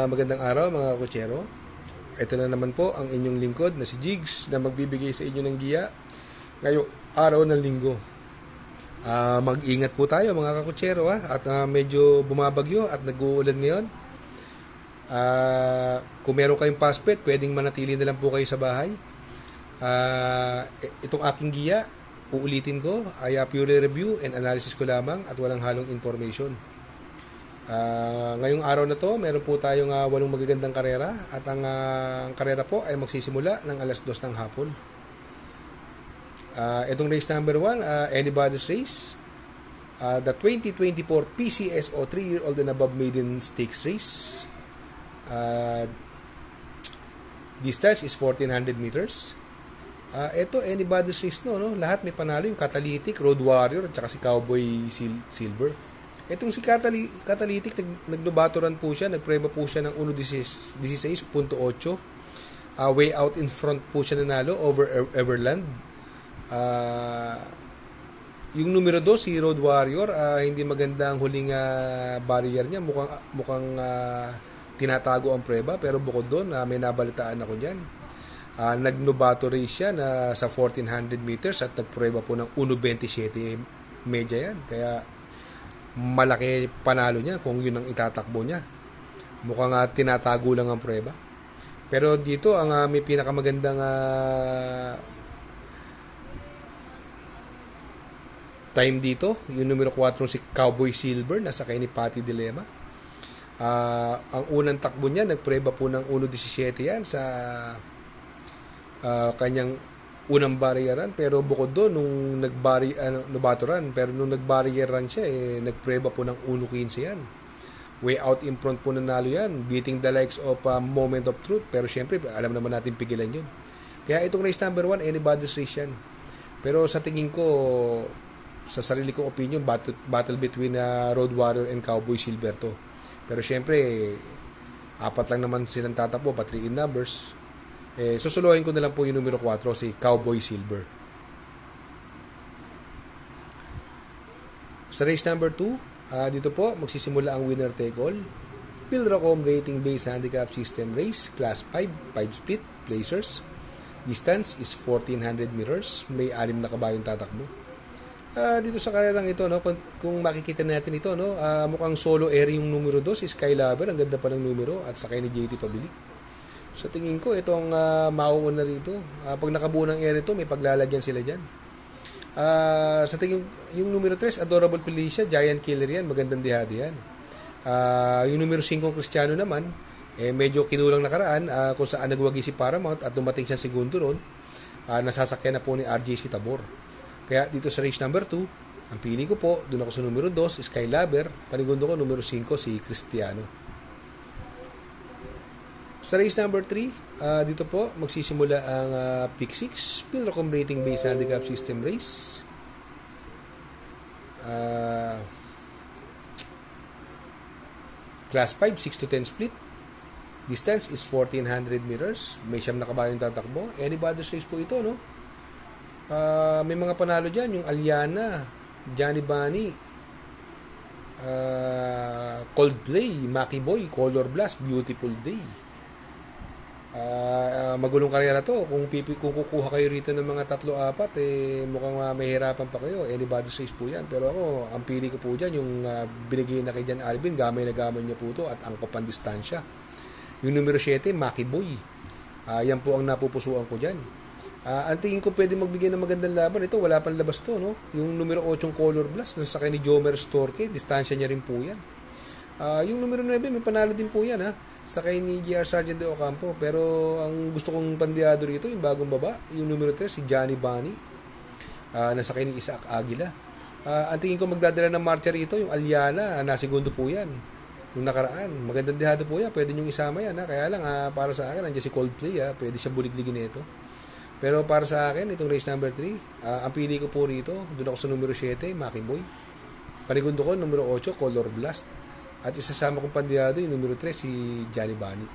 magandang araw mga kutsero. Ito na naman po ang inyong lingkod na si Jigs na magbibigay sa inyo ng giya ngayong araw ng linggo. Mag-ingat po tayo mga kakutsero at medyo bumabagyo at nag-uulan ngayon. Kung meron kayong paspet, pwedeng manatili na lang po kayo sa bahay. Itong aking giya, uulitin ko, ay pure review and analysis ko lamang at walang halong information. Ngayong araw na to, meron po tayong 8 magagandang karera at ang karera po ay magsisimula ng alas 2 ng hapon. Itong race number 1, anybody's race, the 2024 PCSO 3-year-old and above maiden stakes race. Distance is 1400 meters. Ito anybody's race no? Lahat may panalo, yung Catalytic, Road Warrior at saka si Cowboy Silver. Itong si Catalytic, nagnubaturan po siya, nagpreba po siya ng 1.16.8. Way out in front po siya nanalo over Everland. Yung numero 2, si Road Warrior, hindi maganda ang huling barrier niya. Mukhang tinatago ang preba, pero bukod doon, may nabalitaan ako dyan. Nagnubato race siya na sa 1400 meters at nagpreba po ng 1.27 medya yan. Kaya malaki panalo niya kung yun ang itatakbo niya. Mukhang tinatago lang ang prueba. Pero dito ang may pinakamagandang time dito, yung numero 4 si Cowboy Silver, nasa kay ni Patty Dilema. Ang unang takbo niya, nagpreba po ng 1.17 yan sa kanyang unang barrieran, pero bukod doon nung nubaturan, pero nung nagbarrieran siya, nagpreba po ng 1.15 yan. Way out in front po nanalo yan, beating the likes of Moment of Truth, pero syempre alam naman natin pigilan yun. Kaya itong race number 1, anybody's race yan. Pero sa tingin ko, sa sarili kong opinion, battle between Road Warrior and Cowboy Silver to. Pero syempre, 4 lang naman silang tatakbo, pa 3 in numbers. Susuluhin ko na lang po yung numero 4, si Cowboy Silver. Sa race number 2, dito po magsisimula ang winner take all. Pilracom rating based handicap system race, class 5 split, placers. Distance is 1400 meters. May 6 na kabayong tatakbo. Dito sa kanilang ito, kung makikita natin ito, mukhang solo air yung numero 2, si Skylover. Ang ganda pa ng numero, at sakay ni JT Pabilik. Sa tingin ko, ito ang mauuna rito. Pag nakabuo ng air ito, may paglalagyan sila dyan. Sa tingin, yung numero 3, Adorable Felicia, Giant Killer yan, magandang dihado yan. Yung numero 5, Cristiano naman, medyo kinulang nakaraan, kung saan nagwagi si Paramount at dumating siya segundo ron, nasasakyan na po ni RJC Tabor. Kaya dito sa race number 2, ang pili ko po, doon ako sa numero 2, Skylover, panigundo ko, numero 5, si Cristiano. Sa race number 3, dito po magsisimula ang Pick 6, Pilracom rating based handicap system race. Class 5, 6 to 10 split. Distance is 1400 meters. May 9 na kabayong tatakbo. Anybody's race po ito, no? May mga panalo dyan, yung Aliana, Johnny Bunny, Coldplay, Maki Boy, Color Blast, Beautiful Day. Magulong karera to. Kung kukuha kayo rito ng mga 3-4, mukhang mahirapan pa kayo. Anybody's race po yan. Pero ako, ang pili ko po dyan, yung binigay na kay Jan Alvin, gamay na gamay niya po to at angkop ang distansya. Yung numero 7, Maki Boy. Yan po ang napupusuan ko dyan. Ang tingin ko pwede magbigay ng magandang laban. Ito, wala pang labas to, no? Yung numero 8, Color Blast, nasa kay ni Jomer Storke, distansya niya rin po yan. Yung numero 9, may panalo din po yan, sa kay ni GR Sargent de Ocampo. Pero ang gusto kong pandiado rito, yung bagong baba, yung numero 3, si Johnny Bunny, nasa kay ni Isaac Aguila. Ang tingin ko magdadala ng marcha rito, yung Aliana, nasigundo po yan nung nakaraan. Magandang dihado po yan, pwede nyong isama yan, kaya lang para sa akin, nandiyan si Coldplay, pwede siya buligligin nito. Pero para sa akin, itong race number 3, ang pili ko po rito, doon ako sa numero 7, Maki Boy. Panigundo ko, numero 8, Color Blast. At isasama kong pandiyado yung numero 3, si Johnny Bunny.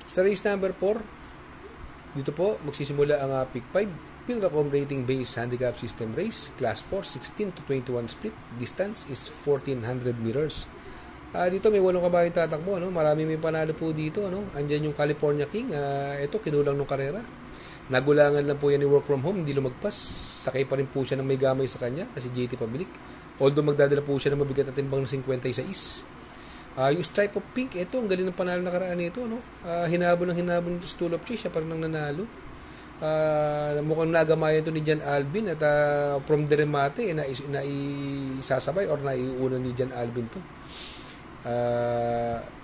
Sa race number 4, dito po magsisimula ang Pick 5, Pilracom rating based handicap system race, class 4, 16 to 21 split. Distance is 1400 meters. Dito may 8 kabayo tatakbo, no? Marami may panalo po dito, no? Andyan yung California King. Ito, kinulang ng karera. Nagulangan lang po yan ni work from home, hindi lumagpas. Sakay pa rin po siya ng may gamay sa kanya kasi JT Pabilik. Although magdadala po siya ng mabigat na timbang ng 56. Yung Stripe of Pink, ito, ang galing ng panalo nakaraan nito, no? Hinabol ng Stool of Chase, siya pa rin ang nanalo. Mukhang nagamayan to ni Jan Albin at from the remate, naisasabay or naiuna ni Jan Albin to.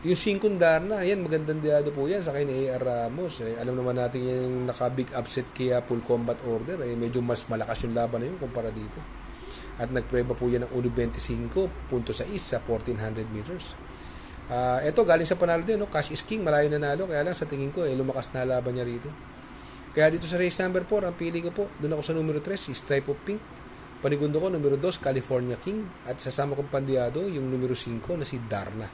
Yung Darna, yan, magandang diado po yan sa kay ni A.R. Ramos. Alam naman natin yung naka-big upset kaya full combat order. Medyo mas malakas yung laban na yun kumpara dito. At nagpreba po yan ng 1.25.6 sa 1400 meters. Ito, galing sa panalo din, no? Cash is King, malayo nanalo. Kaya lang sa tingin ko, lumakas na laban niya rito. Kaya dito sa race number 4, ang pili ko po, doon ako sa numero 3, si Stripe of Pink. Panigundo ko, numero 2, California King. At sasama kong pandiado, yung numero 5 na si Darna.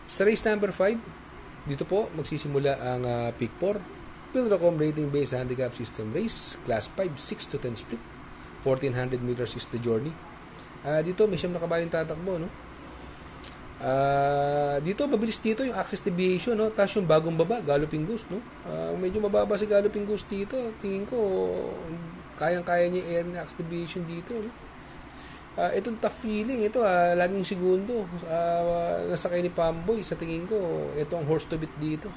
Sa race number 5, dito po magsisimula ang pick 4. Pilracom rating based handicap system race. Class 5, 6 to 10 split. 1400 meters is the journey. Dito may siyam na kabayong tatakbo, no? Dito mabilis dito yung access deviation, no? Tapos yung bagong baba, Galloping Goose, no? Medyo mababa si Galloping Goose dito. Tingin ko kayang-kaya niya i-air na access deviation dito, no? Itong tough feeling, ito laging segundo. Nasakay ni Pamboy, sa tingin ko ito ang horse to beat dito.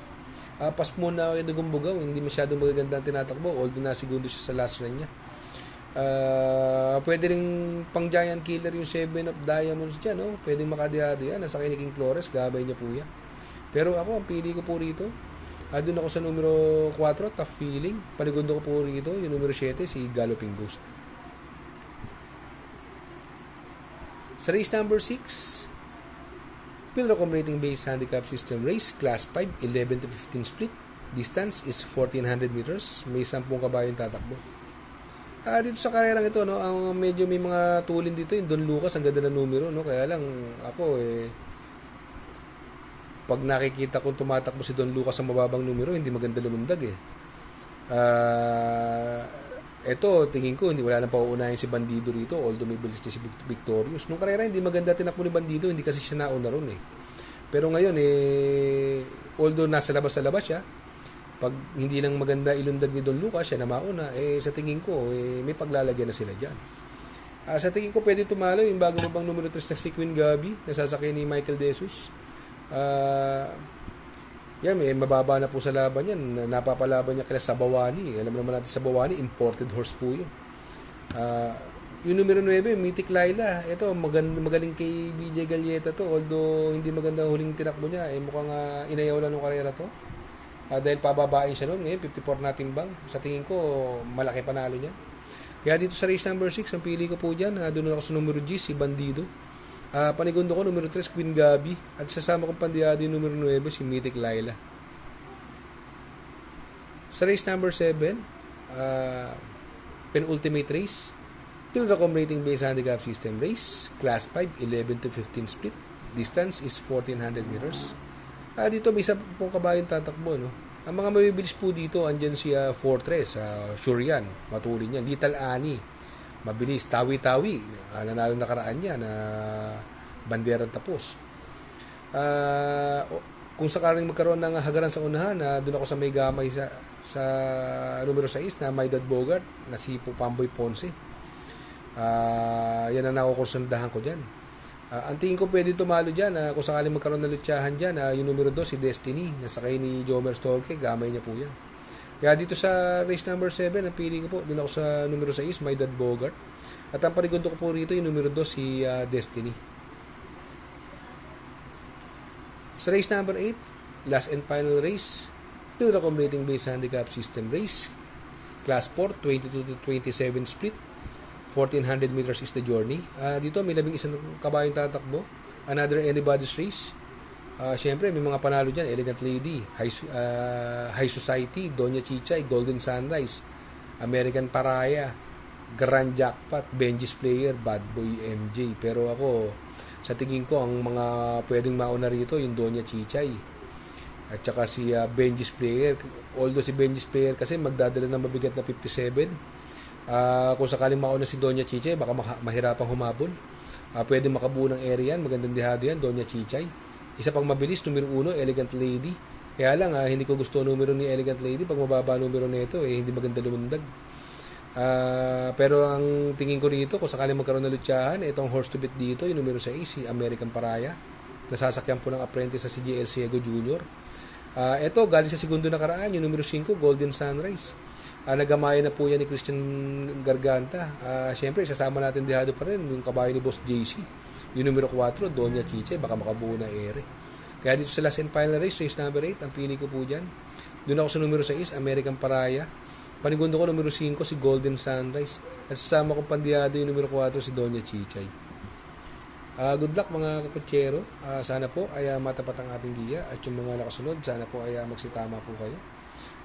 Pas muna kay Dugumbugaw, hindi masyadong magaganda ang tinatakbo, although na segundo siya sa last run niya. Pwede rin pang giant killer yung 7 of Diamonds dyan, no? Pwede makadiyado yan. Nasakay ni King Flores, gabay niya po yan. Pero ako, ang pili ko po rito, doon ako sa numero 4, tough feeling. Panigundo ko po rito, yung numero 7, si Galloping Ghost. Sa race number 6, Pilracom rating based handicap system race, class 5, 11 to 15 split. Distance is 1400 meters. May 10 kabayong tatakbo. Dito sa karerang ito, no, ang medyo may mga tulin dito, yung Don Lucas, ang ganda ng numero, no? Kaya lang ako pag nakikita kong tumatakbo si Don Lucas sa mababang numero, hindi maganda lumundag Ito, tingin ko, wala na pauunahin si Bandido rito, although may bilis niya si Victorious. Nung karera, hindi maganda tinakbo ni Bandido, hindi kasi siya nauna ron Pero ngayon, although nasa labas siya, pag hindi lang maganda ilundag ni Don Lucas, siya na mauna, sa tingin ko, may paglalagyan na sila dyan. Sa tingin ko, pwede tumalo yung bago mabang numero 3 na si Queen Gabi, nasasakay ni Michael De Jesus. Yan, may mababa na po sa laban yan. Napapalaban niya kila Sabawani. Alam naman natin Sabawani, imported horse po yun. Yung numero 9, Mythic Laila. Ito, magaling kay BJ Galleta to. Although hindi maganda huling tinakbo niya, mukhang inayaw lang ng karera to. Dahil pababain siya noon, 54 na timbang. Sa tingin ko, malaki panalo niya. Kaya dito sa race number 6, ang pili ko po dyan, doon ako sa numero G, si Bandido. Panigundo ko, numero 3, Queen Gabi. At sasama kong pandiyado yung numero 9, si Mythic Laila. Sa race number 7, penultimate race, Pilracom rating based handicap system race, class 5, 11 to 15 split. Distance is 1400 meters. Dito may 10 kabayong tatakbo, no? Ang mga mabibilis po dito, andyan si Fortress, sure yan, matulin yan. Little Annie, mabilis, tawi-tawi, nanalo nakaraan niya na banderang tapos. Kung sakaling magkaroon ng hagaran sa unahan, doon ako sa may gamay sa numero 6 na Maydad Bogart, na si Pamboy Ponce. Yan ang nakukursundahan ko dyan. Ang tingin ko pwede tumalo dyan, kung sakaling magkaroon ng lutsahan dyan, yung numero 2, si Destiny, nasakay ni Jomer Stolke, gamay niya po yan. Kaya dito sa race number 7, ang pili ko po, doon ako sa numero 6, Maydad Bogart. At ang panigundo ko po rito, yung numero 2, si Destiny. Sa race number 8, last and final race, Pilracom rating based handicap system race, class 4, 22 to 27 split. 1400 meters is the journey. Dito may 11 kabayong tatakbo. Another anybody's race. Siyempre may mga panalo dyan. Elegant Lady, High Society, Doña Chichay, Golden Sunrise, American Paraya, Grand Jackpot, Benji's Player, Bad Boy MJ. Pero ako, sa tingin ko, ang mga pwedeng mauna rito yung Doña Chichay at saka si Benji's Player. Although si Benji's Player kasi magdadala ng mabigat na 57. Kung sakaling mauna si Doña Chiche, baka mahirapang humabol. Pwede makabuo ng area yan, magandang dihado yan, Doña Chichay. Isa pang mabilis, numero 1, Elegant Lady. Kaya lang, hindi ko gusto numero ni Elegant Lady. Pag mababa numero nito, hindi maganda lumundag. Pero ang tingin ko dito, kung sakaling magkaroon ng lutsahan, itong horse to beat dito, yung numero 6, si American Paraya. Nasasakyan po ng apprentice sa si JL Ciego Jr. Ito, galing sa segundo nakaraan, yung numero 5, Golden Sunrise. Nagamaya na po yan ni Christian Garganta. Siyempre, isasama natin dihado pa rin yung kabayo ni Boss JC. Yung numero 4, Doña Chiche, baka makabuo na ere. Kaya dito sa last and final race number 8, ang pili ko po dyan. Doon ako sa numero 6, American Paraya. Panigundo ko numero 5, si Golden Sunrise. At sasama ko pandiyado yung numero 4, si Doña Chichay. Good luck mga kakutsero. Sana po ay matapat ang ating giya. At yung mga nakasunod, sana po ay magsitama po kayo.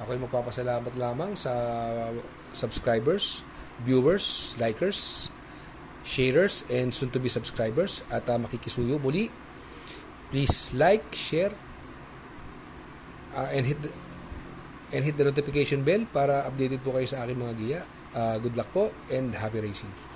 Ako ay magpapasalamat lamang sa subscribers, viewers, likers, sharers, and soon to be subscribers. At makikisuyo muli. Please like, share, and hit the notification bell para updated po kayo sa aking mga giya. Good luck po and happy racing.